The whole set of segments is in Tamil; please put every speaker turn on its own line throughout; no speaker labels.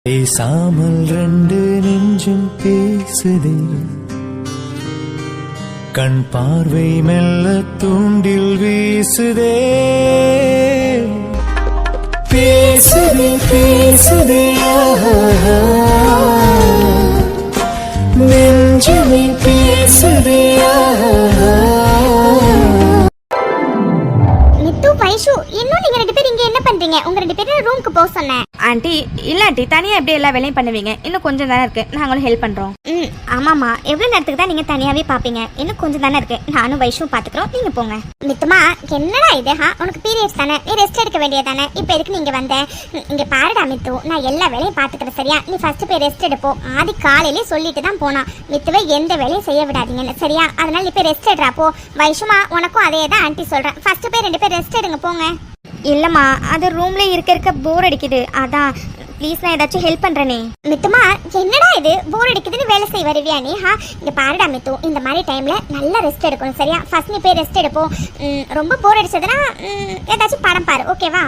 பேசாமல் ரெண்டு நெஞ்சும் பேசுதே, கண் பார்வை மெல்ல தூண்டில் வீசுதே. பேசுதே பேசுதே நெஞ்சுமே பேசுதே.
இன்னும் நீங்க ரெண்டு பேரும் இங்க என்ன பண்றீங்க? உங்க ரெண்டு பேரும் ரூமுக்கு போக சொன்னேன்.
ஆண்டி இல்ல ஆண்டி, தனியா எப்படி எல்லா வேலையும் பண்ணுவீங்க? இன்னும் கொஞ்சம் தானே இருக்கு, நாங்களும் ஹெல்ப் பண்றோம்.
ஆமாமா, எவ்வளவு நேரத்துக்கு தான் நீங்க தனியாவே பாப்பீங்க? இன்னும் கொஞ்சம் தானே இருக்கு, நானும் வைஷும் பாத்துக்கிறோம், நீங்க போங்க. மித்துமா, என்னடா இது? உனக்கு பீரியட்ஸ் தானே, நீ ரெஸ்ட் எடுக்க வேண்டியதானே, இப்ப எதுக்கு நீங்க வந்த? இங்க பாருடா மித்து, நான் எல்லா வேலையும் பாத்துக்கிறேன் சரியா? நீ ஃபர்ஸ்ட் போய் ரெஸ்ட் எடுப்போம். ஆதி காலையிலே சொல்லிட்டு தான் போனா, மித்துவை எந்த வேலையும் செய்ய விடாதீங்கன்னு சரியா? அதனால இப்ப ரெஸ்ட் எடுறா போ. வைஷுமா, உனக்கும் அதே தான் ஆண்டி சொல்றேன், ஃபர்ஸ்ட் போய் ரெண்டு பேர் ரெஸ்ட் எடுங்க போங்க.
இல்லம்மா, அது ரூம்ல இருக்க போர் அடிக்குது, அதான் ப்ளீஸ் நான் ஏதாச்சும் ஹெல்ப் பண்றேனே.
மித்துமா, என்னடா இது போர் அடிக்குதுன்னு வேலை செய்ய வருவியா நீ? இங்க பாருடா மித்து, இந்த மாதிரி டைம்ல நல்லா ரெஸ்ட் எடுக்கணும் சரியா? ஃபர்ஸ்ட் நீ போய் ரெஸ்ட் எடுப்போம். ரொம்ப போர் அடிச்சதுன்னா ஏதாச்சும் படம் பாரு, ஓகேவா?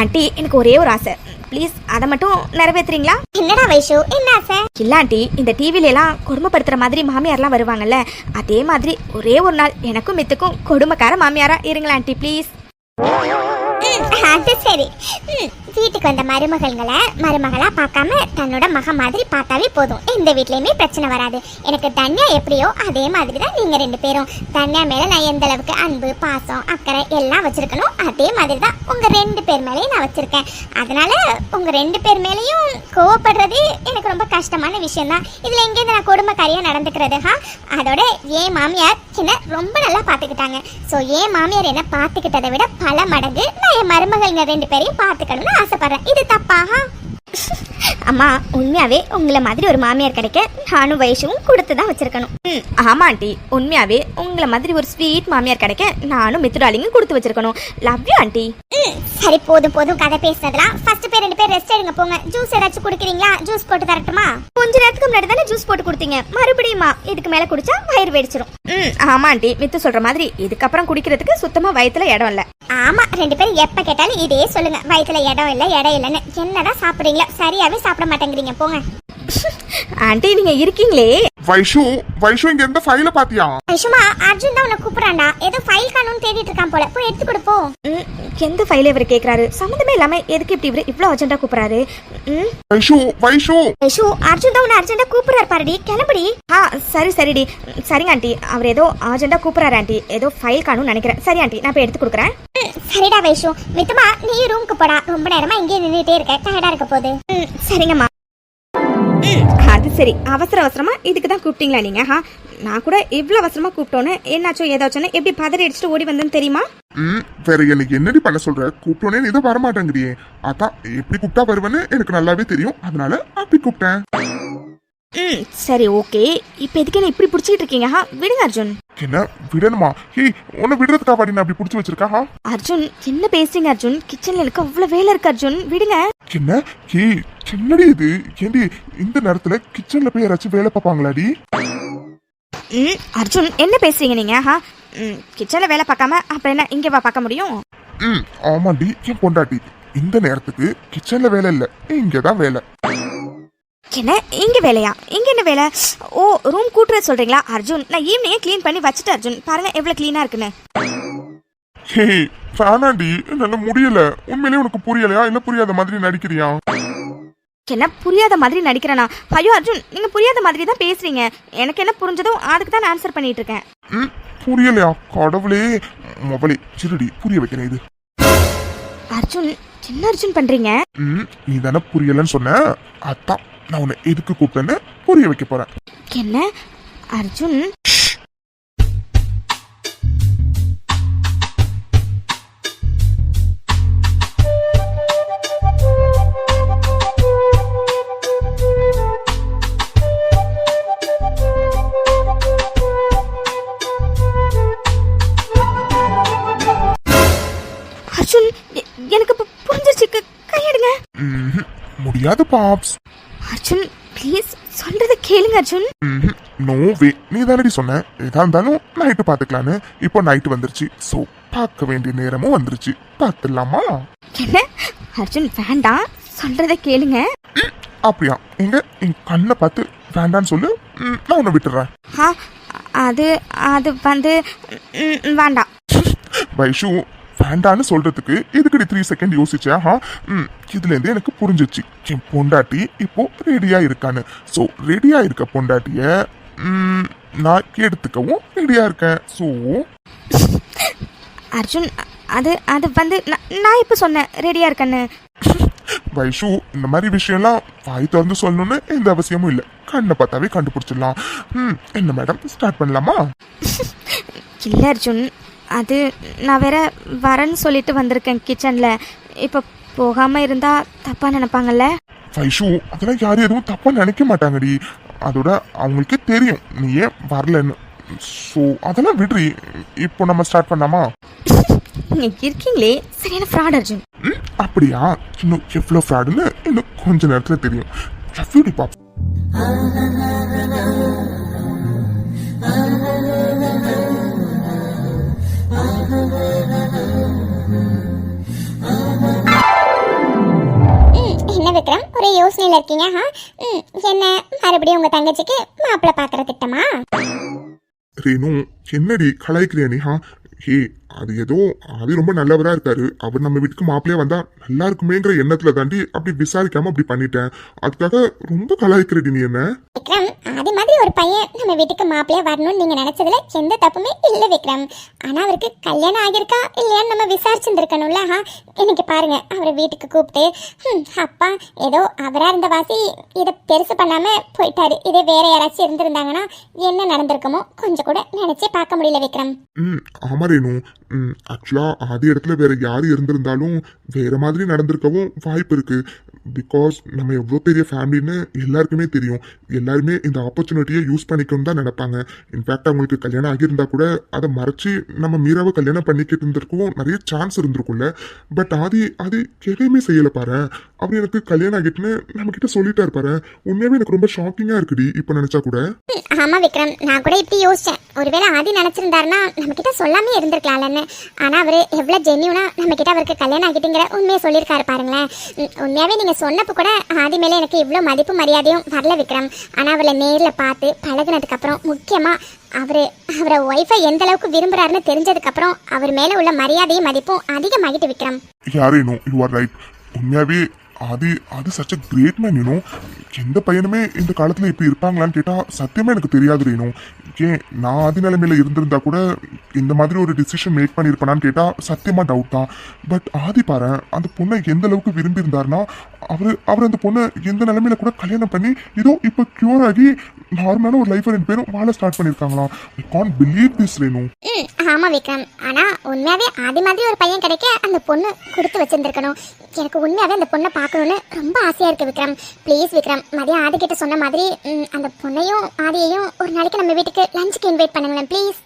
ஆண்டி, எனக்கு ஒரே ஒரு ஆசை, ப்ளீஸ் அதை மட்டும் நிறைவேற்றுறீங்களா?
என்னடா வைஷு, என்ன ஆசை?
இல்ல ஆண்டி, இந்த டிவில எல்லாம் கொடுமைப்படுத்துற மாதிரி மாமியார்லாம் வருவாங்கல்ல, அதே மாதிரி ஒரே ஒரு நாள் எனக்கும் மித்துக்கும் கொடுமைக்கார மாமியாரா இருங்களா ஆண்டி ப்ளீஸ்.
அது சரி. வீட்டுக்கு வந்த மருமகளா பார்க்காம தன்னோட மக மாதிரி பார்த்தாவே போதும், எந்த வீட்லயுமே பிரச்சனை வராது. எனக்கு தன்யா எப்படியோ அதே மாதிரி தான் நீங்க ரெண்டு பேரும். தன்யா மேல நான் எந்த அளவுக்கு அன்பு, பாசம், அக்கறை எல்லாம் வச்சிருக்கணும், அதே மாதிரி தான் உங்க ரெண்டு பேர் மேலேயும் நான் வச்சிருக்கேன். அதனால உங்க ரெண்டு பேர் மேலேயும் கோவப்படுறது எனக்கு ரொம்ப கஷ்டமான விஷயம் தான். இதுல எங்கேருந்து நான் கொடுமைக்காரியா நடந்துக்கிறது? அதோட ஏன் மாமியார் என்ன ரொம்ப நல்லா பாத்துக்கிட்டாங்க. ஸோ ஏன் மாமியார் என்ன பார்த்துக்கிட்டதை விட பல மடங்கு நான் என் மருமகள் ரெண்டு பேரையும் பார்த்துக்கணும்னு ஆசைப்படுறேன். இது தப்பாக?
அம்மா, உண்மையாவே உங்களை மாதிரி ஒரு மாமியார் கிடைக்க நானும் வயசும் கொடுத்து தான் வச்சிருக்கணும். ஆமா ஆண்டி, உண்மையாவே உங்களை மாதிரி ஒரு ஸ்வீட் மாமியார் கிடைக்க நானும் மித்ராலிங்கும் கொடுத்து வச்சிருக்கணும். Love you aunty.
சரி, போதும் போதும் கதை பேசுனதுலாம். ஃபர்ஸ்ட் பேர் ரெண்டு பேர் ரெஸ்ட் எடுங்க போங்க. ஜூஸ் ஏதாச்சும் குடிக்கிறீங்களா? ஜூஸ் போட்டு தரட்டுமா?
கொஞ்ச நேரத்துக்கு முன்னாடி தானே ஜூஸ் போட்டு கொடுத்தீங்க, மறுபடியுமா? இதுக்கு மேல குடிச்சா வயிறு வெடிச்சிரும். ஆமா ஆண்டி, மித்து சொல்ற மாதிரி இதுக்கப்புறம் குடிக்கிறதுக்கு சுத்தமா வயித்துல இடம் இல்ல.
ஆமா, ரெண்டு பேரும் எப்ப கேட்டாலும் இதே சொல்லுங்க, வயித்துல இடம் இல்லைன்னு. என்னடா சாப்பிடுறீங்களா? சரியாவே சாப்பிட மாட்டேங்கிறீங்க, போங்க.
ஆண்டி, நீங்க இருக்கீங்களே.
வைஷு இங்க எந்த ஃபைல பாத்தியா?
வைஷுமா, அர்ஜுன் தான் உன்னை கூப்பிடுறான்டா. ஏதோ ஃபைல் காணும்னு தேடிட்டு இருக்கான் போல, போய் எடுத்து கொடுப்போ.
எந்த ஃபைல் இவர் கேக்குறாரு? சம்பந்தமே இல்லாம எதுக்கு இப்படி இவர் இவ்ளோ அர்ஜென்ட்டா கூப்பிடுறாரு?
வைஷு
அர்ஜுன் தான் உன்னை அர்ஜென்ட்டா கூப்பிடுறாரு பாருடி, கிளம்புடி. சரிடி, சரிங்க ஆண்டி, அவர் ஏதோ அர்ஜென்ட்டா கூப்பிடுறாரு ஆண்டி, ஏதோ ஃபைல் காணும்னு நினைக்கிறேன். சரி ஆண்டி, நான் போய் எடுத்து கொடுக்குறேன்.
சரிடா வைஷு. மித்துமா, நீ ரூமுக்கு போடா, ரொம்ப நேரமா இங்கே நின்றுட்டே இருக்க, டயர்டா இருக்க போகுது.
சரிங்கம்மா. அது சரி, அவசரமா இதுக்கு தான் கூப்பிட்டீங்களா நீங்க? நான் கூட இவ்வளவு அவசரமா கூப்பிட்டோன்னு என்னாச்சோ ஏதாச்சும் எப்படி பதறி அடிச்சுட்டு ஓடி வந்தேன்னு தெரியுமா?
வேற எனக்கு என்னடி பண்ண சொல்ற? கூப்பிட்டோன்னே நீ தான் வரமாட்டேங்கிறியே. அதான் எப்படி கூப்பிட்டா வருவேன்னு எனக்கு நல்லாவே தெரியும், அதனால அப்படி கூப்பிட்டேன்.
சரி, ஓகே. இப்ப எதுக்கு என்ன இப்படி புடிச்சிட்டு இருக்கீங்க? விடுங்க அர்ஜுன்.
என்ன விடணுமா? உன்னை விடுறதுக்கா பாடி நான் அப்படி புடிச்சு வச்சிருக்கா?
அர்ஜுன், என்ன பேசுறீங்க அர்ஜுன்? கிச்சன்ல எனக்கு அவ்வளவு வேலை இருக்கு அர்ஜுன், விடுங்க.
என்ன என்னடி இது? ஏண்டி இந்த நேரத்துல கிச்சன்ல போய் யாராச்சும் வேலை பார்ப்பாங்களாடி?
அர்ஜுன், என்ன பேசுறீங்க நீங்க? கிச்சன்ல வேலை பார்க்காம அப்புறம் என்ன இங்க வா பார்க்க முடியும்?
ஆமாண்டி, என் பொண்டாட்டி. இந்த நேரத்துக்கு கிச்சன்ல வேலை இல்ல, இங்கதான் வேலை.
என்ன இங்க வேலையா? இங்க என்ன வேலை? ஓ, ரூம் கூட்டுறது சொல்றீங்களா? அர்ஜுன், நான் ஈவினிங்கே க்ளீன் பண்ணி வச்சுட்டு அர்ஜுன், பாருங்க எவ்வளவு க்ளீனா இருக்குன்னு.
வேணாண்டி, என்னால முடியல. உண்மையிலே உனக்கு புரியலையா இல்ல புரியாத மாதிரி நடிக்கிறியா?
என்ன புரியாத மாதிரி நடிக்கிறேனா? ஐயோ அர்ஜுன், நீங்க புரியாத மாதிரி தான் பேசுறீங்க. எனக்கு என்ன புரிஞ்சதோ அதுக்கு தான் ஆன்சர் பண்ணிட்டு இருக்கேன்.
புரியலையா? கடவுளே, மொபைலே சிறுடி புரிய வைக்கிறேன். இது
அர்ஜுன், என்ன அர்ஜுன் பண்றீங்க?
நீ தானே புரியலன்னு சொன்ன, அதான் நான் உன்னை எதுக்கு கூப்பிட்டேன்னு புரிய வைக்க போறேன்.
என்ன அர்ஜுன்? அர்ஜுன், எனக்கு புரிஞ்சிருச்சு, கையெடுங்க.
முடியாது பாப்ஸ்.
அர்ஜுன், ப்ளீஸ் சொல்றத கேளுங்க அர்ஜுன்.
நோ வே, நீ தானடி சொன்ன எதா இருந்தாலும் நைட்டு பாத்துக்கலான்னு. இப்போ நைட்டு வந்துருச்சு, சோ பார்க்க வேண்டிய நேரமும் வந்துருச்சு, பார்த்துடலாமா?
என்ன அர்ஜுன், வேண்டாம், சொல்றத கேளுங்க.
அப்படியா எங்க என் கண்ணை பார்த்து வேண்டான்னு சொல்லு. நான் உன்னை விட்டுறேன்.
ஆ அது அது வந்து வேண்டாம்.
வைஷு வேண்டான்னு சொல்றதுக்கு எதுக்கடி 3 செகண்ட் யோசிச்சா? இதுல இருந்து எனக்கு புரிஞ்சிச்சு என் பொண்டாட்டி இப்போ ரெடியா இருக்கான்னு. ஸோ ரெடியா இருக்க பொண்டாட்டிய நான் எடுத்துக்கவும் ரெடியா இருக்கேன். ஸோ
அர்ஜுன் அது அது வந்து நான் இப்போ சொன்னேன் ரெடியாக இருக்கேன்னு.
வைஷு இந்த மாதிரி விஷயம்லாம் வாய் திறந்து சொல்லணும்னு எந்த அவசியமும் இல்லை. கண்ணை பார்த்தாவே கண்டுபிடிச்சிடலாம். என்ன மேடம் ஸ்டார்ட் பண்ணலாமா?
இல்லை அர்ஜுன், அது நான் வேற வரேன்னு சொல்லிட்டு வந்திருக்கேன் கிச்சனில். இப்போ போகாமல் இருந்தால் தப்பாக நினைப்பாங்கல்ல?
வைஷு அதெல்லாம் யாரும் எதுவும் தப்பா நினைக்க மாட்டாங்கடி. அதோட அவங்களுக்கே தெரியும் நீ ஏன் வரலன்னு. ஸோ அதெல்லாம் விடுறி. இப்போ நம்ம ஸ்டார்ட் பண்ணலாமா?
நீங்கள் இருக்கீங்களே சரியான ஃப்ராட் அர்ஜுன்.
அப்படியா? இன்னும் எவ்வளோ ஃப்ராடுன்னு இன்னும் கொஞ்ச நேரத்தில் தெரியும். ரஃபியூடி பாப்.
என்ன விக்ரம் ஒரே யோசனையில இருக்கீங்க? என்ன மறுபடியும் உங்க தங்கச்சிக்கு மாப்பிள்ளை பாக்குற திட்டமா?
ரேணு என்னடி கலாய்க்கிறியா நீ? ஹே அது ஏதோ அது ரொம்ப நல்லவரா இருக்காரு. அவர் நம்ம வீட்டுக்கு மாப்பிள்ளையா வந்தா நல்லா இருக்குமேங்கிற எண்ணத்துல தாண்டி அப்படி விசாரிக்காம அப்படி பண்ணிட்டேன். அதுக்காக ரொம்ப கலாய்க்கிறடி நீ என்ன?
விக்ரம் அது மாதிரி ஒரு பையன் நம்ம வீட்டுக்கு மாப்பிள்ளையா வரணும்னு நீங்க நினைச்சதுல எந்த தப்புமே இல்ல விக்ரம். ஆனா அவருக்கு கல்யாணம் ஆகியிருக்கா இல்லையான்னு நம்ம விசாரிச்சிருந்துருக்கணும்ல. இன்னைக்கு பாருங்க அவரை வீட்டுக்கு கூப்பிட்டு அப்பா ஏதோ அவரா இருந்த வாசி இதை பெருசு பண்ணாம போயிட்டாரு. இதே வேற யாராச்சும் இருந்திருந்தாங்கன்னா என்ன நடந்திருக்குமோ கொஞ்சம் கூட நினைச்சே பார்க்க முடியல விக்ரம்.
ஆமா ரேணு, ஆக்சுவலா ஆதி இடத்துல வேற யாரு இருந்திருந்தாலும் வேற மாதிரி நடந்திருக்கவும் வாய்ப்பு இருக்கு. பிகாஸ் நம்ம எவ்வளோ பெரிய ஃபேமிலின்னு எல்லாருக்குமே தெரியும். எல்லாருமே இந்த ஆப்பர்ச்சுனிட்டியை யூஸ் பண்ணிக்கணும்னு தான் நினைப்பாங்க. இன்ஃபேக்ட் அவங்களுக்கு கல்யாணம் ஆகியிருந்தா கூட அதை மறைச்சி நம்ம மீராவை கல்யாணம் பண்ணிக்கிட்டு இருந்திருக்கவும் நிறைய சான்ஸ் இருந்திருக்கும்ல. பட் ஆதி எதையுமே செய்யலை பாரு. அவர் எனக்கு கல்யாணம் ஆகிட்டுன்னு நம்ம கிட்ட சொல்லிட்டாரு பாரு. உண்மையாவே எனக்கு ரொம்ப ஷாக்கிங்கா இருக்குடி இப்ப நினைச்சா கூட.
ஆமா விக்ரம், நான் கூட இப்படி யோசிச்சேன். ஒருவேளை ஆதி நினைச்சிருந்தாருன்னா நம்ம கிட்ட சொல்லாமே இருந்திருக்கலாம்லன்னு. ஆனா அவரு எவ்வளவு ஜென்யூனா நம்ம கிட்ட அவருக்கு கல்யாணம் ஆகிட்டுங்கிற உண்மையை சொல்லியிருக்காரு பாருங்களேன். உண்மையாவே நீங்க சொன்னப்ப கூட ஆதி மேல எனக்கு இவ்வளவு மதிப்பு மரியாதையும் வரல விக்ரம். ஆனா அவளை நேர்ல பார்த்து பழகினதுக்கு அப்புறம், முக்கியமா அவரை ஒய்ஃபை எந்த அளவுக்கு விரும்புறாருன்னு தெரிஞ்சதுக்கு அப்புறம் அவர் மேல உள்ள மரியாதையும் மதிப்பும் அதிகமாகிட்டு விக்ரம்.
யாரேனோ யூ ஆர் ரைட். உண்மையாவே அது சச் அ கிரேட் மேன். எந்த பையனுமே இந்த காலத்துல இப்படி இருப்பாங்களான்னு கேட்டா சத்தியமா எனக்கு தெரியாது ரேணு. ஏன் நான் ஆதி நிலைமையில இருந்திருந்தா கூட இந்த மாதிரி ஒரு டிசிஷன் மேக் பண்ணியிருப்பானான்னு கேட்டா சத்தியமா டவுட் தான். பட் ஆதி பாரு அந்த பொண்ணை எந்த அளவுக்கு விரும்பி இருந்தாருன்னா அவர் அந்த பொண்ணை எந்த நிலைமையில கூட கல்யாணம் பண்ணி இதோ இப்போ கியூர் ஆகி நார்மலான ஒரு லைஃப் 2 பேரும் வாழ ஸ்டார்ட் பண்ணிருக்காங்களாம். I can't believe this Renu.
ஆமா விக்ரம், ஆனா உண்மையாவே ஆதி மாதிரி ஒரு பையன் கிடைக்க அந்த பொண்ணு கொடுத்து வச்சிருந்திருக்கணும். எனக்கு உண்மையாவே அந்த பொண்ணை பார்க்கணும்னு ரொம்ப ஆசையா இருக்கு விக்ரம். ப்ளீஸ் விக்ரம், மதியம் ஆதி கிட்ட சொன்ன மாதிரி அந்த பொண்ணையும் ஆதியையும் ஒரு நாளைக்கு நம்ம வீட்டுக்கு லஞ்சுக்கு இன்வைட் பண்ணுங்களேன் ப்ளீஸ்.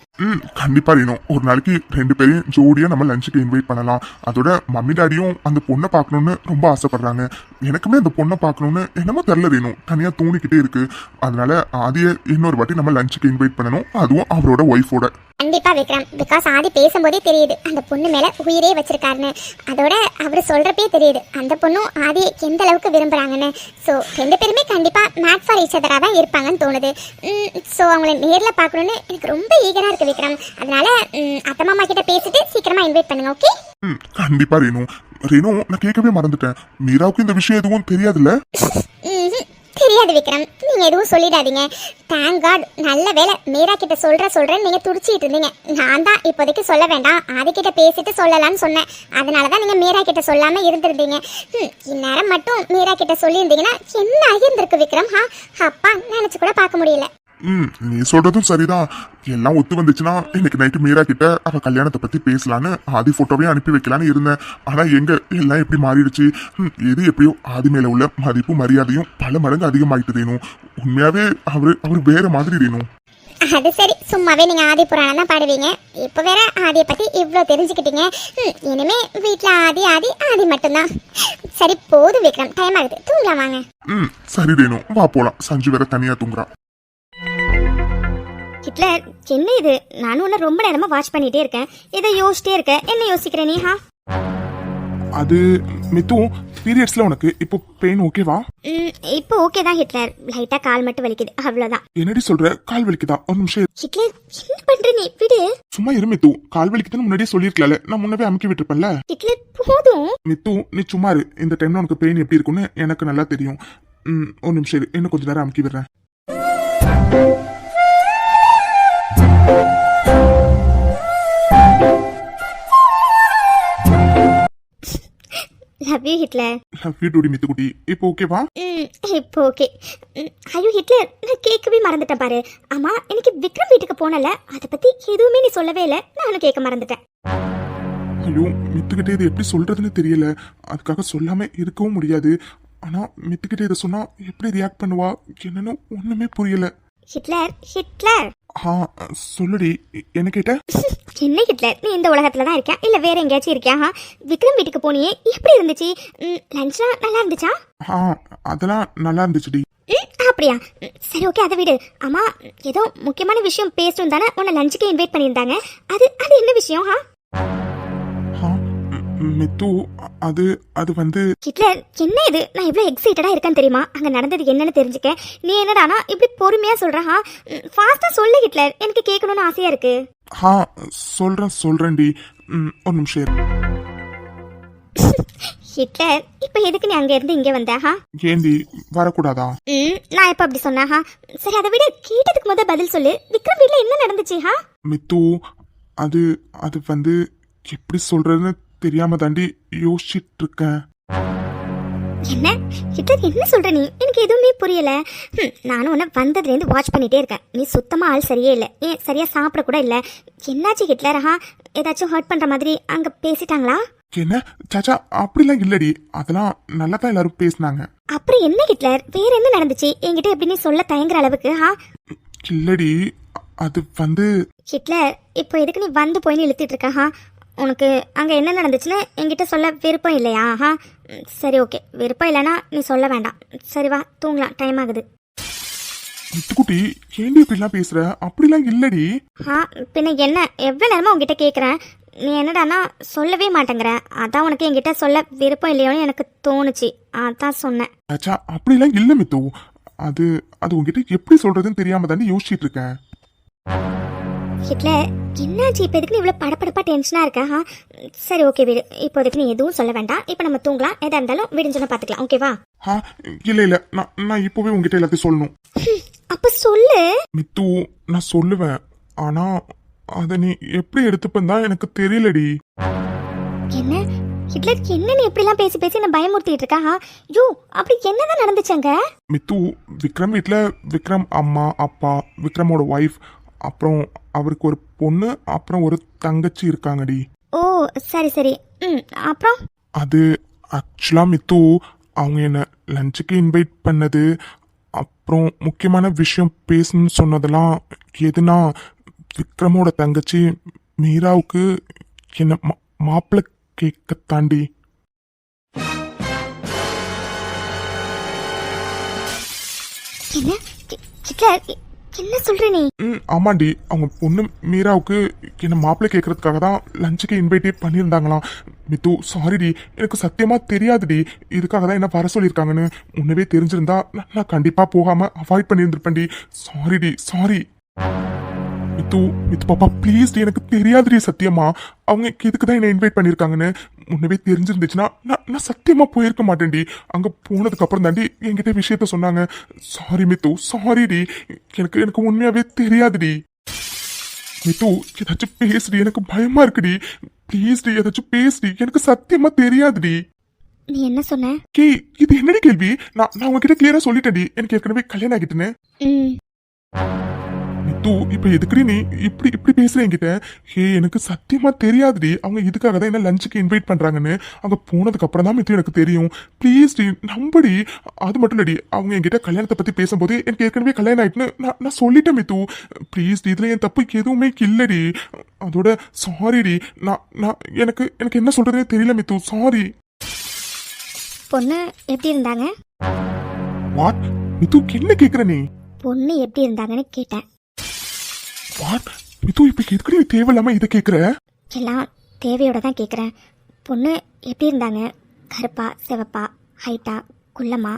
கண்டிப்பா ரேணு, ஒரு நாளைக்கு 2 பேரையும் ஜோடியா நம்ம லஞ்சுக்கு இன்வைட் பண்ணலாம். அதோட மம்மி டாடியும் அந்த பொண்ணை பார்க்கணும்னு ரொம்ப ஆசைப்படுறாங்க. எனக்குமே அந்த பொண்ணை பார்க்கணும்னு என்னமோ தெரியல ரேணு, தனியா தோணிக்கிட்டே இருக்கு. அதனால ஆதியை இன்னொரு வாட்டி நம்ம லஞ்சுக்கு இன்வைட் பண்ணணும், அதுவும் அவரோட ஒய்ஃபோட.
கண்டிப்பா விக்ரம், பிகாஸ் ஆதி பேசும்போதே தெரியுது அந்த பொண்ணு மேல உயிரே வச்சிருக்காருன்னு. அதோட அவரு சொல்றப்பே தெரியுது அந்த பொண்ணும் ஆதியை எந்த அளவுக்கு விரும்புறாங்கன்னு. ஸோ 2 பேருமே கண்டிப்பா மேட் ஃபார் ஈச் அதரா தான் இருப்பாங்கன்னு தோணுது. ஸோ அவங்கள நேர்ல பார்க்கணும்னு எனக்கு ரொம்ப ஈகரா இருக்கு விக்ரம். அதனால அத்தை மாமா கிட்ட பேசிட்டு சீக்கிரமா இன்வைட் பண்ணுங்க. ஓகே?
கண்டிப்பா ரேணு. நான் கேட்கவே மறந்துட்டேன், மீராவுக்கு இந்த விஷயம் எதுவும் தெரியாதுல்ல?
தெரியாது விக்ரம், நீங்க எதுவும் சொல்லிடாதீங்க. தேங்க் காட், நல்ல வேலை மீரா கிட்ட சொல்றேன்னு நீங்க துடிச்சிட்டு இருந்தீங்க. நான் தான் இப்போதைக்கு சொல்ல வேண்டாம், ஆதி கிட்ட பேசிட்டு சொல்லலாம்னு சொன்னேன். அதனாலதான் நீங்க மீரா கிட்ட சொல்லாம இருந்திருந்தீங்க. இந்நேரம் மட்டும் மீரா கிட்ட சொல்லி இருந்தீங்கன்னா என்ன ஆகியிருந்திருக்கு விக்ரம்? அப்பா நினைச்சு கூட பார்க்க முடியல.
நீ சொல்றதும் சரிதான். எல்லாம் ஒத்து வந்துச்சுன்னா இன்னைக்கு நைட்டு மீரா கிட்ட அவ கல்யாணத்தை பத்தி பேசலான்னு ஆதி போட்டோவையும் அனுப்பி வைக்கலான்னு இருந்தேன். ஆனா எங்க எல்லாம் எப்படி மாறிடுச்சு. எது எப்படியோ ஆதி மேல உள்ள மதிப்பு மரியாதையும் பல மடங்கு அதிகமாயிட்டு ரேணு. உண்மையாவே அவரு வேற மாதிரி ரேணு.
அது சரி, சும்மாவே நீங்க ஆதி புராணம் தான் பாடுவீங்க. இப்ப வேற ஆதியை பத்தி இவ்வளவு தெரிஞ்சுக்கிட்டீங்க. இனிமே வீட்டுல ஆதி மட்டும்தான். சரி போதும் விக்ரம், டைம் ஆகுது, தூங்கலாம் வாங்க.
சரி ரேணு, வா போலாம். சஞ்சு வேற தனியா தூங்குறான்.
ஹிட்லர், என்ன இது? நானும் உன்னை ரொம்ப நேரமா வாட்ச் பண்ணிட்டே இருக்கேன். இதை யோசிச்சிட்டே இருக்கேன். என்ன யோசிக்கிறேன் நீ?
அது மித்து, பீரியட்ஸ்ல உனக்கு இப்போ பெயின் ஓகேவா?
இப்போ ஓகே தான் ஹிட்லர், லைட்டா கால் மட்டும் வலிக்குது, அவ்வளவுதான்.
என்னடி சொல்ற? கால் வலிக்குதா? ஒரு நிமிஷம் இரு.
ஹிட்லர் என்ன பண்ற நீ? விடு.
சும்மா இரு மித்து. கால் வலிக்குதுன்னு முன்னாடியே சொல்லிருக்கல, நான் முன்னவே அமுக்கி விட்டுருப்பேன்ல.
ஹிட்லர் போதும்.
மித்து நீ சும்மா இரு. இந்த டைம்ல உனக்கு பெயின் எப்படி இருக்குன்னு எனக்கு நல்லா தெரியும். ஒரு நிமிஷம் இரு, இன்னும் கொஞ்ச நேரம் அமுக்கி விடுறேன்.
Love you Hitler.
Love you டுடி மித்து குட்டி. இப்போ ஓகேவா?
இப்போ ஓகே. ஐயோ ஹிட்லர், நான் கேட்கவே மறந்துட்டேன் பாரு. ஆமா, எனக்கு விக்ரம் வீட்டுக்கு போனல, அதை பத்தி எதுவுமே நீ சொல்லவே இல்லை, நானும் கேட்க மறந்துட்டேன்.
ஐயோ மித்துக்கிட்டே இது எப்படி சொல்றதுன்னு தெரியல. அதுக்காக சொல்லாம இருக்கவும் முடியாது. ஆனா மித்துக்கிட்டே இதை சொன்னா எப்படி ரியாக்ட் பண்ணுவா என்னன்னு ஒண்ணுமே புரியல.
Hitler Hitler.
சொல்லுடி, என்ன கேட்ட?
என்ன ஹிட்லர், நீ இந்த உலகத்துல தான் இருக்கியா இல்ல வேற எங்கேயாச்சும் இருக்கியா? விக்ரம் வீட்டுக்கு போனியே, எப்படி இருந்துச்சு? லஞ்ச்லாம் நல்லா இருந்துச்சா?
அதெல்லாம் நல்லா இருந்துச்சுடி.
அப்படியா? சரி ஓகே, அதை விடு. ஆமா, ஏதோ முக்கியமான விஷயம் பேசணும் தானே உன்னை லஞ்சுக்கு இன்வைட் பண்ணியிருந்தாங்க. அது அது என்ன விஷயம்?
மித்து, அது அது வந்து
ஹிட்லர், என்ன இது? நான் எவ்வளவு எக்ஸைட்டடா இருக்கேன்னு தெரியுமா அங்க நடந்தது என்னன்னு தெரிஞ்சுக்க. நீ என்னடானா இப்படி பொறுமையா சொல்ற? ஃபாஸ்டா சொல்லு ஹிட்லர், எனக்கு கேட்கணும்னு ஆசையா இருக்கு.
சொல்றேன்டி. ஒரு நிமிஷம் இரு.
ஹிட்லர், இப்ப எதுக்கு நீ அங்க இருந்து இங்க வந்த?
ஏண்டி வரக்கூடாதா?
நான் எப்ப அப்படி சொன்னா? சரி அதை விட, கேட்டதுக்கு முதல் பதில் சொல்லு. விக்ரம் வீட்ல என்ன நடந்துச்சு?
மித்து, அது அது வந்து எப்படி சொல்றதுன்னு தெரியாம தாண்டி யோசிச்சுட்டு இருக்கேன்.
என்ன ஹிட்லர், என்ன சொல்ற நீ? எனக்கு எதுவுமே புரியல. நானும் உன்னை வந்ததுலேருந்து வாட்ச் பண்ணிட்டே இருக்கேன். நீ சுத்தமா ஆள் சரியே இல்லை, ஏன் சரியா சாப்பிட கூட இல்லை. என்னாச்சு ஹிட்லர்? ஏதாச்சும் ஹர்ட் பண்ற மாதிரி அங்க பேசிட்டாங்களா?
என்ன சாச்சா, அப்படிலாம் இல்லடி. அதெல்லாம் நல்லா தான் எல்லாரும் பேசினாங்க.
அப்புறம் என்ன ஹிட்லர், வேற என்ன நடந்துச்சு? என்கிட்ட எப்படி நீ சொல்ல தயங்குற அளவுக்கு?
இல்லடி, அது வந்து
ஹிட்லர், இப்போ எதுக்கு நீ வந்து போய் இழுத்துட்டு இருக்க? உனக்கு அங்கே என்ன நடந்துச்சுன்னு என்கிட்ட சொல்ல விருப்பம் இல்லையா? சரி ஓகே, விருப்பம் இல்லைன்னா நீ சொல்ல வேண்டாம். சரி வா, தூங்கலாம், டைம் ஆகுது.
மித்துக்குட்டி, ஏண்டி இப்படிலாம் பேசுற? அப்படிலாம் இல்லடி.
பின்ன என்ன, எவ்வளோ நேரமா உங்ககிட்ட கேட்குறேன், நீ என்னடானா சொல்லவே மாட்டேங்கிற. அதான் உனக்கு என்கிட்ட சொல்ல விருப்பம் இல்லையோன்னு எனக்கு தோணுச்சு, அதான் சொன்னேன்.
சாச்சா, அப்படிலாம் இல்லை மித்து. அது அது உங்ககிட்ட எப்படி சொல்றதுன்னு தெரியாம தாண்டி யோசிச்சுட்டு இருக்கேன்.
ஹிட்லர், என்னாச்சு இப்போ? எதுக்கு நீ இவ்வளோ படப்படப்பா டென்ஷனாக இருக்க? சரி ஓகே விடு, இப்போதைக்கு நீ எதுவும் சொல்ல வேண்டாம். இப்போ நம்ம தூங்கலாம், எதா இருந்தாலும் விடிஞ்சோன்னு பார்த்துக்கலாம், ஓகேவா?
இல்ல நான் இப்போவே உங்ககிட்ட எல்லாத்தையும் சொல்லணும்.
அப்போ சொல்லு.
மித்து, நான் சொல்லுவேன். ஆனா அதை நீ எப்படி எடுத்துப்பேன்னு தான் எனக்கு தெரியலடி.
என்ன ஹிட்லர், என்ன நீ எப்படிலாம் பேசி பேசி என்ன பயமுறுத்திட்டு இருக்கா? யோ, அப்படி என்னதான் நடந்துச்சாங்க?
மித்து, விக்ரம் வீட்டில் விக்ரம் அம்மா அப்பா, விக்ரமோட ஒய்ஃப், அப்புறம் அவருக்கு ஒரு பொண்ணு, அப்புறம் ஒரு தங்கச்சி இருக்காங்கடி.
ஓ சரி சரி. அப்புறம்
அது ஆக்சுவலாக மித்து, அவங்க என்ன லஞ்சுக்கு இன்வைட் பண்ணது, அப்புறம் முக்கியமான விஷயம் பேசணும்னு சொன்னதெல்லாம் எதுனா, விக்ரமோட தங்கச்சி மீராவுக்கு என்ன மாப்பிள்ளை கேட்க தாண்டி.
என்ன ஹிட்லர், என்ன சொல்ற நீ?
ஆமாண்டி, அவங்க பொண்ணு மீராவுக்கு என்ன மாப்பிள்ளை கேட்கறதுக்காக தான் லஞ்சுக்கு இன்வைட்டே பண்ணியிருந்தாங்களாம். மித்து, சாரிடி, எனக்கு சத்தியமா தெரியாதுடி. இதுக்காக தான் என்ன வர சொல்லியிருக்காங்கன்னு. முன்னவே தெரிஞ்சிருந்தா நான் கண்டிப்பா போகாம அவாய்ட் பண்ணியிருந்திருப்பேன்டி. சாரிடி, சாரி. மித்து பாப்பா ப்ளீஸ் டி, எனக்கு தெரியாதுடி சத்தியமா. அவங்க எதுக்கு தான் என்ன இன்வைட் பண்ணியிருக்காங்கன்னு முன்னவே தெரிஞ்சிருந்துச்சுன்னா நான் சத்தியமா போயிருக்க மாட்டேன்டி. அங்கே போனதுக்கு அப்புறம் தாண்டி என்கிட்ட விஷயத்த சொன்னாங்க. சாரி மித்து, சாரிடி, எனக்கு உண்மையாவே தெரியாதுடி. மித்து, ஏதாச்சும் பேசுடி, எனக்கு பயமா இருக்குடி. ப்ளீஸ் டி, ஏதாச்சும் பேசுடி, எனக்கு சத்தியமா தெரியாதுடி.
நீ என்ன சொன்ன?
இது என்னடி கேள்வி? நான் உங்ககிட்ட கிளியரா சொல்லிட்டேன்டி, எனக்கு ஏற்கனவே கல்யாணம் ஆகிட்டுன்னு. மித்து, இப்ப எதுக்குடி நீ இப்படி இப்படி பேசுற என்கிட்ட? எனக்கு சத்தியமா தெரியாதுடி. அவங்க இதுக்காக தான் என்ன லஞ்சுக்கு இன்வைட் பண்றாங்கன்னு அங்க போனதுக்கு அப்புறம் தான் மித்து எனக்கு தெரியும். ப்ளீஸ் டி, நம்படி. அது மட்டும் இல்லடி, அவங்க என்கிட்ட கல்யாணத்தை பத்தி பேசும்போது எனக்கு ஏற்கனவே கல்யாணம் ஆயிட்டுன்னு நான் சொல்லிட்டேன் மித்து. ப்ளீஸ் டி, இதுல என் தப்பு எதுவுமே இல்லடி. அதோட சாரிடி. நான் எனக்கு என்ன சொல்றதுனே தெரியல மித்து, சாரி.
பொண்ணு எப்படி இருந்தாங்க?
வாட் மித்து, என்ன கேக்குற நீ?
பொண்ணு எப்படி இருந்தாங்கன்னு கேட்டேன்.
வாட் மித்து, இப்ப எதுக்கு நீ தேவையில்லாம இதை கேக்குற?
எல்லாம் தேவையோட தான் கேட்குறேன். பொண்ணு எப்படி இருந்தாங்க?
கருப்பா சிவப்பா ஹைட்டா குள்ளமா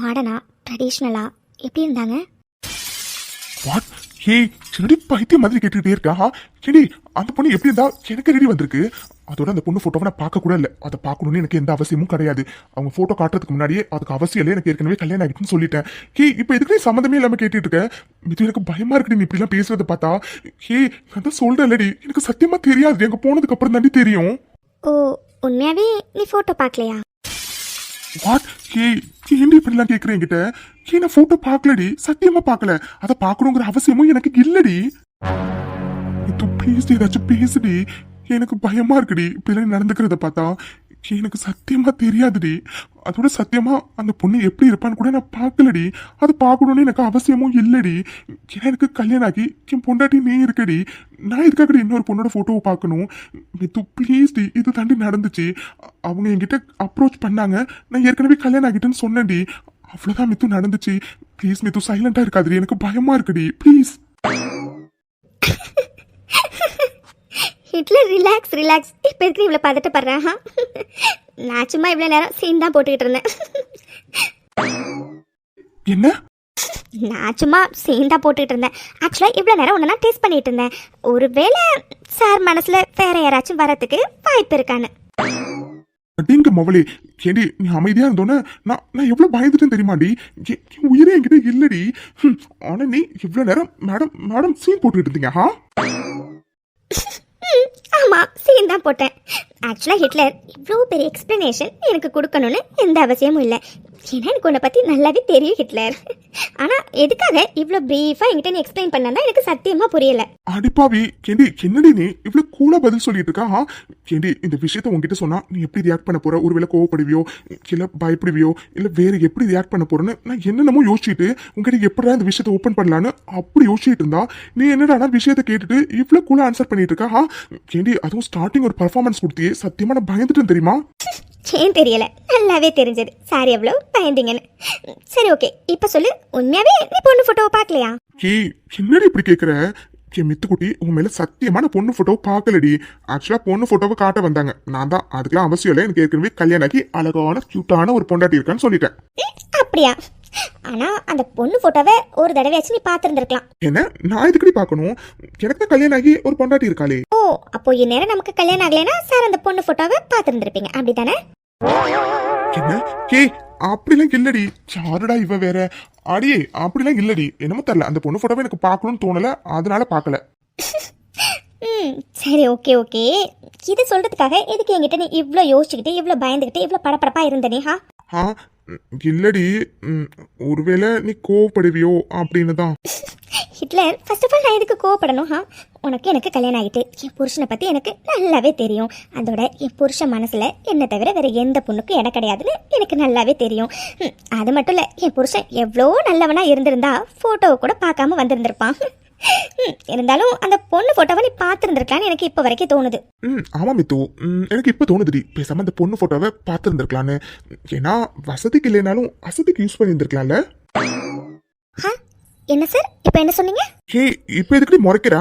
மாடர்னா ட்ரெடிஷ்னலா எப்படி இருந்தாங்க?
வாட்? ஹே செடி பைத்தியம் மாதிரி கேட்டுக்கிட்டே இருக்கா? செடி அந்த பொண்ணு எப்படி இருந்தா எனக்கு ரெடி வந்திருக்கு. அதோட அந்த பொண்ணு போட்டோவை நான் பார்க்க கூட இல்லை. அதை பார்க்கணும்னு எனக்கு எந்த அவசியமும் கிடையாது. அவங்க போட்டோ காட்டுறதுக்கு முன்னாடியே அதுக்கு அவசியம் இல்லை. எனக்கு ஏற்கனவே கல்யாணம் ஆகிட்டுன்னு சொல்லிட்டேன். ஹே இப்போ எதுக்கு நீ சம்மந்தமே இல்லாம கேட்டுட்டு இருக்க? இது எனக்கு பயமா இருக்குடி நீ இப்படிலாம் பேசுறத பார்த்தா. ஹே நான் தான் சொல்றேன்லடி, எனக்கு சத்தியமா தெரியாது. எங்க போனதுக்கு அப்புறம் தாண்டி தெரியும்.
ஓ உண்மையாவே நீ ஃபோட்டோ பார்க்கலையா?
வாட்? ஹே ஏன்டி இப்படிலாம் கேட்குறேன் என்கிட்ட? ஹே நான் போட்டோ பார்க்கலடி, சத்தியமா பார்க்கல. அதை பார்க்கணுங்கிற அவசியமும் எனக்கு இல்லடி. இது ப்ளீஸ் ஏதாச்சும் பேசுடி, எனக்கு பயமா இருக்குடி இப்படிலாம் நடந்துக்கிறத பார்த்தா. எனக்கு சத்தியமா தெரியாதுடி. அதோட சத்தியமா அந்த பொண்ணு எப்படி இருப்பான்னு கூட நான் பார்க்கலடி. அது பார்க்கணும்னு எனக்கு அவசியமும் இல்லடி. ஏன்னா எனக்கு கல்யாணம் ஆகி என் பொண்டாட்டி நீ இருக்கடி. நான் இதுக்காக இன்னொரு பொண்ணோட போட்டோவை பார்க்கணும்? மித்து ப்ளீஸ் டி, இது தாண்டி நடந்துச்சு. அவங்க என்கிட்ட அப்ரோச் பண்ணாங்க, நான் ஏற்கனவே கல்யாணம் ஆகிட்டேன்னு சொன்னேன்டி. அவ்வளோதான் மித்து நடந்துச்சு. ப்ளீஸ் மித்து சைலண்டா இருக்காதுடி, எனக்கு பயமா இருக்குடி ப்ளீஸ்.
Hitler relax relax. இப்போ இருக்கிற இவ்வளோ பதட்டப்படுறேன். நான் சும்மா இவ்வளோ நேரம் சீன் தான் போட்டுக்கிட்டு இருந்தேன்.
என்ன?
நான் சும்மா சீன் தான் போட்டுக்கிட்டு இருந்தேன். ஆக்சுவலாக இவ்வளோ நேரம் ஒன்று நான் டேஸ்ட் பண்ணிட்டு இருந்தேன். ஒருவேளை சார் மனசில் வேற யாராச்சும் வரத்துக்கு வாய்ப்பு இருக்கான்னு.
அப்படிங்க மவளே, ஏடி நீ அமைதியா இருந்தோன்னே நான் எவ்வளவு பயந்துட்டேன்னு தெரியுமாடி? என் உயிரே என்கிட்ட இல்லடி. ஆனா நீ இவ்வளவு நேரம் மேடம் மேடம் சீன் போட்டுக்கிட்டு இருந்தீங்க.
ஆமாம் சீன் தான் போட்டேன். ஆக்சுவலாக ஹிட்லர் இவ்வளோ பெரிய எக்ஸ்ப்ளனேஷன் எனக்கு கொடுக்கணும்னு எந்த அவசியமும் இல்லை. ஏன்னா எனக்கு உன்னை பற்றி நல்லாவே தெரியும் ஹிட்லர். ஆனால் எதுக்காக இவ்வளோ ப்ரீஃபாக என்கிட்ட நீ எக்ஸ்பிளைன் பண்ணாதான் எனக்கு சத்தியமாக புரியல.
அடிப்பாவி கேண்டி, என்னடி நீ இவ்வளவு கூலா பதில் சொல்லிட்டு இருக்கா? கேண்டி இந்த விஷயத்த உங்ககிட்ட சொன்னா நீ எப்படி ரியாக்ட் பண்ண போற? ஒருவேளை கோவப்படுவியோ, இல்ல பயப்படுவியோ, இல்ல வேற எப்படி ரியாக்ட் பண்ண போறேன்னு நான் என்னென்னமோ யோசிச்சுட்டு உங்ககிட்ட எப்படா இந்த விஷயத்த ஓப்பன் பண்ணலான்னு அப்படி யோசிச்சுட்டு இருந்தா, நீ என்னடா விஷயத்த கேட்டுட்டு இவ்வளவு கூலா ஆன்சர் பண்ணிட்டு இருக்கா? கேண்டி அதுவும் ஸ்டார்டிங் ஒரு பர்ஃபார்மன்ஸ் கொடுத்தியே, சத்தியமா நான் பயந்துட்டேன் தெரியுமா?
ஏன் தெரியல, நல்லாவே தெரிஞ்சது சாரி எவ்வளோ பயந்தீங்கன்னு. சரி ஓகே, இப்போ சொல்லு, உண்மையாவே நீ பொண்ணு ஃபோட்டோவை பார்க்கலையா?
என்னடி இப்படி கேட்குற? மித்துக்குட்டி உன் மேல சத்தியமான பொண்ணு போட்டோவை பார்க்கலடி. ஆக்சுவலா பொண்ணு போட்டோவை காட்ட வந்தாங்க, நான் தான் அதுக்கெல்லாம் அவசியம் இல்லை. எனக்கு ஏற்கனவே கல்யாணம் ஆகி அழகான கியூட்டான ஒரு பொண்டாட்டி இருக்கான்னு சொல்லிட்டேன்.
அப்படியா? ஆனா அந்த பொண்ணு போட்டோவை ஒரு தடவையாச்சும் நீ பார்த்துருந்துருக்கலாம்.
என்ன நான் இதுக்கடி பார்க்கணும்? எனக்கு தான் கல்யாணம் ஆகி ஒரு பொண்டாட்டி இருக்காளே.
ஓ அப்போ இந்நேரம் நமக்கு கல்யாணம் ஆகலைன்னா சார் அந்த பொண்ணு போட்டோவை பார்த்துருந்துருப்பீங்க, அப்படித்தானே?
என்ன அப்படிலாம் இல்லடி. சாருடா இவ வேற. அடியே அப்படிலாம் இல்லடி, என்னமோ தெரியல, அந்த பொண்ணு போட்டோவை எனக்கு பார்க்கணும்னு தோணல, அதனால பார்க்கல.
சரி ஓகே ஓகே, இது சொல்றதுக்காக எதுக்கு என்கிட்ட நீ இவ்வளோ யோசிச்சுக்கிட்டு இவ்வளோ பயந்துக்கிட்டு இவ்வளோ படப்படப்பா இருந்தனே?
இல்லடி, ஒருவேளை நீ கோவப்படுவியோ அப்படின்னு தான்.
ஹிட்லர் ஃபர்ஸ்ட் ஆஃப் ஆல் நான் எதுக்கு கோவப்படணும்? உனக்கு எனக்கு கல்யாணம் ஆகிட்டு என் புருஷனை பற்றி எனக்கு நல்லாவே தெரியும். அதோட என் புருஷன் மனசில் என்னை தவிர வேறு எந்த பொண்ணுக்கும் இடம் கிடையாதுன்னு எனக்கு நல்லாவே தெரியும். அது மட்டும் இல்லை, என் புருஷன் எவ்வளோ நல்லவனாக இருந்திருந்தா ஃபோட்டோவை கூட பார்க்காம வந்திருந்திருப்பான். இருந்தாலும் அந்த பொண்ணு ஃபோட்டோவை நீ பார்த்துருந்துருக்கலான்னு எனக்கு இப்போ வரைக்கும் தோணுது.
ஆமா மித்து, எனக்கு இப்போ தோணுதுடி, பேசாம அந்த பொண்ணு ஃபோட்டோவை பார்த்துருந்துருக்கலான்னு. ஏன்னா வசதிக்கு இல்லைனாலும் அசதிக்கு யூஸ் பண்ணியிருந்துருக்கலாம்ல.
என்ன சார் இப்போ என்ன சொன்னீங்க?
இப்போ எதுக்கு முறைக்கிறா?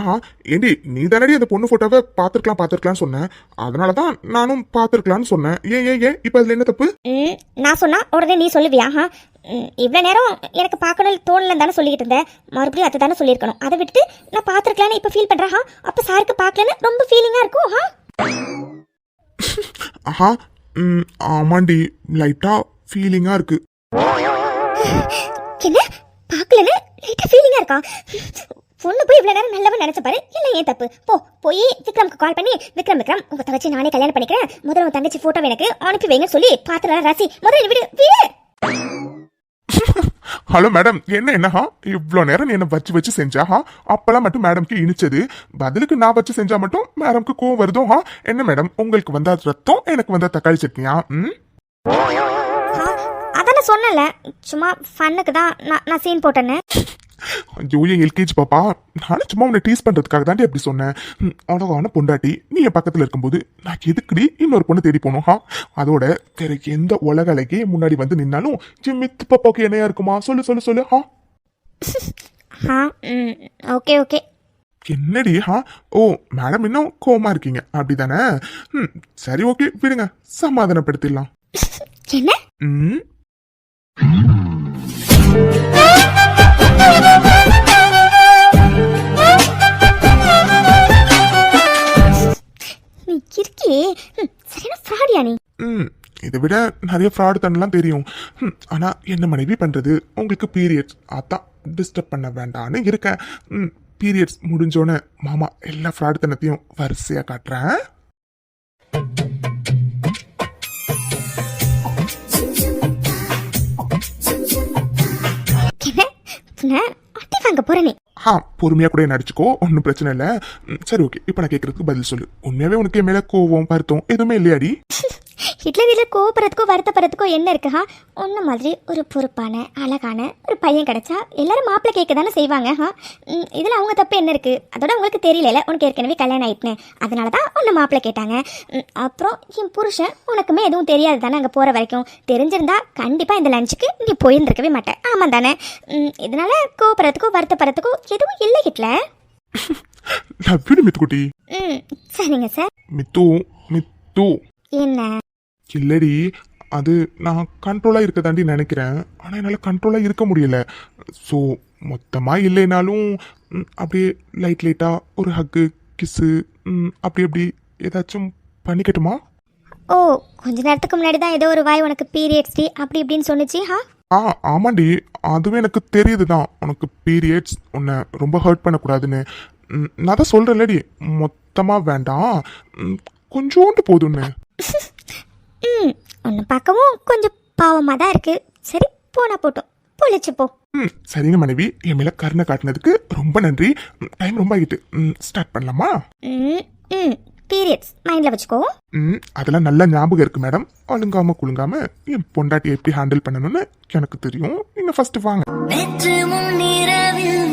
ஏண்டி நீ தானடி அந்த பொண்ணு போட்டோவை பார்த்துருக்கலாம்னு சொன்னேன், அதனால தான் நானும் பார்த்துருக்கலாம்னு சொன்னேன். ஏன் இப்போ அதில் என்ன தப்பு?
நான் சொன்னா உடனே நீ சொல்லுவியா? இவ்வளோ நேரம் எனக்கு பார்க்கணும் தோணலன்னு தானே சொல்லிட்டு இருந்தேன், மறுபடியும் அதை தானே சொல்லியிருக்கணும். அதை விட்டு நான் பார்த்துருக்கலான்னு இப்போ ஃபீல் பண்ணுறா? அப்போ சாருக்கு பார்க்கலன்னு ரொம்ப ஃபீலிங்காக இருக்கும்.
ஆமாண்டி, லைட்டா ஃபீலிங்கா இருக்கு.
என்ன பார்க்கலன்னு லைட்டா ஃபீலிங்கா இருக்கா? பொண்ணு போய் இவ்வளோ நேரம் நல்லவன் நினைச்ச பாரு, இல்லை ஏன் தப்பு? போய் விக்ரம்க்கு கால் பண்ணி, விக்ரம் உங்க தங்கச்சி நானே கல்யாணம் பண்ணிக்கிறேன், முதல்ல உன் தங்கச்சி போட்டோ எனக்கு அனுப்பி வைங்கன்னு சொல்லி பார்த்துலாம் ராசி முதல்ல விடு.
ஹலோ மேடம், என்னஹா இவ்வளோ நேரம் நீ என்ன வச்சு செஞ்சாஹா? அப்பெல்லாம் மட்டும் மேடம்க்கு இனிச்சது, பதிலுக்கு நான் வச்சு செஞ்சா மட்டும் மேடம்க்கு கோவம் வருதோ? என்ன மேடம், உங்களுக்கு வந்தா ரத்தம், எனக்கு வந்தா தக்காளி சட்னியா?
அதான சொன்னல, சும்மா ஃபன்னுக்கு தான் நான் சீன் போட்டேன்னு.
ஐயோ எல்கேஜி பாப்பா, நானும் சும்மா உன்னை டீஸ் பண்றதுக்காக தாண்டி அப்படி சொன்னேன். அழகான பொண்டாட்டி நீ என் பக்கத்துல இருக்கும்போது நான் எதுக்குடி இன்னொரு பொண்ணு தேடி போனோம்? அதோட வேற எந்த உலக அழகே முன்னாடி வந்து நின்னாலும் மித்து பாப்பாவுக்கு என்னையா இருக்குமா? சொல்லு.
Okay okay.
என்னடி? ஓ மேடம் இன்னும் கோவமா இருக்கீங்க அப்படிதானே? சரி ஓகே விடுங்க, சமாதானப்படுத்திடலாம்.
என்ன
ம்
நீ இருக்கியே சரியான ஃப்ராடியா நீ
ம் இதை விட நிறைய ஃப்ராடு தண்ணெல்லாம் தெரியும் ஆனா என்ன மனைவி பண்றது உங்களுக்கு பீரியட்ஸ் அதான் டிஸ்டர்ப் பண்ண வேண்டான்னு இருக்கேன் பீரியட்ஸ் முடிஞ்சோன்னே மாமா எல்லா ஃப்ராடு தனத்தையும் வரிசையா காட்டுறேன்
என்ன அட்டி வாங்க போறேனே
பொறுமையா கூட நடிச்சுக்கோ ஒன்றும் பிரச்சனை இல்லை சரி ஓகே இப்போ நான் கேட்கறதுக்கு பதில் சொல்லு உண்மையாவே உனக்கு என் மேல கோவம் வருத்தம் எதுவுமே இல்லையாடி
இதில் கோபுறதுக்கோ வருத்தப்படுறதுக்கோ என்ன இருக்குஹா ஒன்ன மாதிரி ஒரு பொறுப்பான அழகான ஒரு பையன் கிடைச்சா எல்லாரும் மாப்பிள்ளை கேட்க தானே செய்வாங்க இதில் அவங்க தப்பு என்ன இருக்கு அதோட உங்களுக்கு தெரியல உனக்கு ஏற்கனவே கல்யாணம் ஆயிட்டுன்னு அதனால தான் உன்னை மாப்பிள்ளை கேட்டாங்க அப்புறம் என் புருஷன் உனக்குமே எதுவும் தெரியாது தானே அங்கே போகிற வரைக்கும் தெரிஞ்சிருந்தா கண்டிப்பாக இந்த லஞ்சுக்கு நீ போயிருந்திருக்கவே மாட்டேன் ஆமாம் தானே இதனால கோபுறத்துக்கோ வருத்தப்படுறதுக்கோ எதுவும் இல்லை கிட்டல
லவ் யூ மித்துக்குட்டி
சரிங்க சார்
மித்து
என்ன
இல்லடி அது நான் கண்ட்ரோலாக இருக்க தாண்டி நினைக்கிறேன் ஆனால் என்னால் கண்ட்ரோலாக இருக்க முடியல ஸோ மொத்தமாக இல்லைனாலும் அப்படியே லைட்டாக ஒரு ஹக்கு கிஸ்ஸு அப்படி ஏதாச்சும் பண்ணிக்கட்டுமா
ஓ கொஞ்ச நேரத்துக்கு முன்னாடி தான் ஏதோ ஒரு வாய் உனக்கு பீரியட்ஸ் டே அப்படி இப்படின்னு சொன்னிச்சு
ஆமாண்டி அதுவே எனக்கு தெரியுது தான் உனக்கு பீரியட்ஸ் உன்னை ரொம்ப ஹர்ட் பண்ணக்கூடாதுன்னு நான் தான் சொல்கிறேன்லடி மொத்தமாக வேண்டாம் கொஞ்சோண்டு போதும்னு
ஒன்று பார்க்கவும் கொஞ்சம் பாவமாக தான் இருக்கு சரி போனா போட்டோம் பொழிச்சு போ
சரிங்க மனைவி என் மேல கருணை காட்டினதுக்கு ரொம்ப நன்றி டைம் ரொம்ப ஆகிட்டு ஸ்டார்ட் பண்ணலாமா
பீரியட்ஸ் மைண்டில் வச்சுக்கோ
அதெல்லாம் நல்ல ஞாபகம் இருக்கு மேடம் ஒழுங்காம குழுங்காம என் பொண்டாட்டி எப்படி ஹேண்டில் பண்ணணும்னு எனக்கு தெரியும் நீங்க ஃபர்ஸ்ட் வாங்க
நேற்று முன்னிரவில்